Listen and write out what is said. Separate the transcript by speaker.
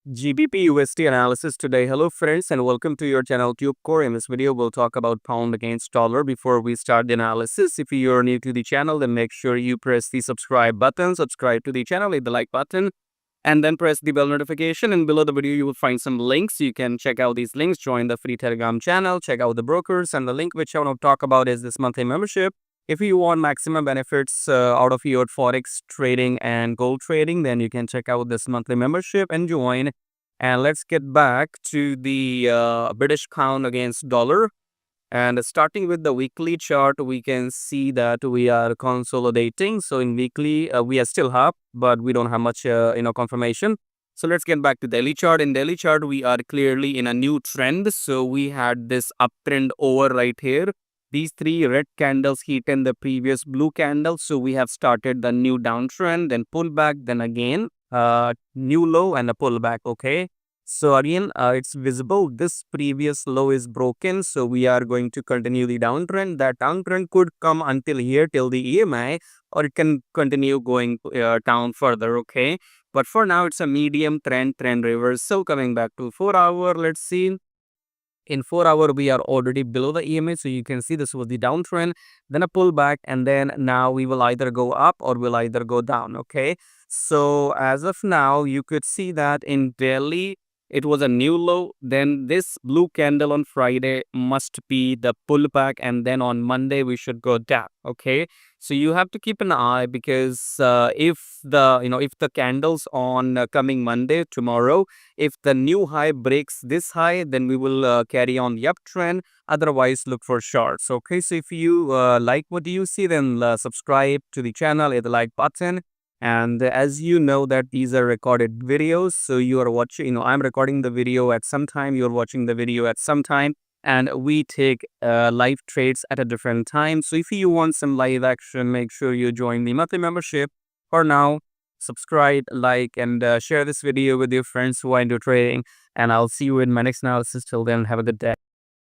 Speaker 1: GBPUSD analysis today. Hello friends and welcome to your channel TubeCore. In this video, we'll talk about pound against dollar. Before we start the analysis, if you're new to the channel, then make sure you press the subscribe button, subscribe to the channel, hit the like button, and then press the bell notification. And below the video, you will find some links. You can check out these links, join the free Telegram channel, check out the brokers, and the link which I want to talk about is this monthly membership. If you want maximum benefits out of your Forex trading and gold trading, then you can check out this monthly membership and join. And let's get back to the British pound against dollar. And starting with the weekly chart, we can see that we are consolidating. So in weekly, we are still up, but we don't have much, confirmation. So let's get back to daily chart. In daily chart, we are clearly in a new trend. So we had this uptrend over right here. These three red candles hit in the previous blue candle. So we have started the new downtrend, then pullback, then again new low and a pullback. Okay. So again, it's visible. This previous low is broken. So we are going to continue the downtrend. That downtrend could come until here, till the EMI, or it can continue going down further. Okay. But for now, it's a medium trend reversal. Coming back to 4-hour, let's see. In 4-hour, we are already below the EMA. So you can see this was the downtrend, then a pullback, and then now we will either go up or will either go down. Okay. So as of now, you could see that in daily, it was a new low. Then this blue candle on Friday must be the pullback. And then on Monday, we should go down. Okay. So you have to keep an eye because if the candles on coming Monday, tomorrow, if the new high breaks this high, then we will carry on the uptrend. Otherwise, look for shorts. Okay. So if you like what you see, then subscribe to the channel, hit the like button. And as you know that these are recorded videos, so you are watching, I'm recording the video at some time, you're watching the video at some time, and we take live trades at a different time. So if you want some live action, make sure you join the monthly membership. For now, subscribe, like, and share this video with your friends who are into trading. And I'll see you in my next analysis. Till then, have a good day.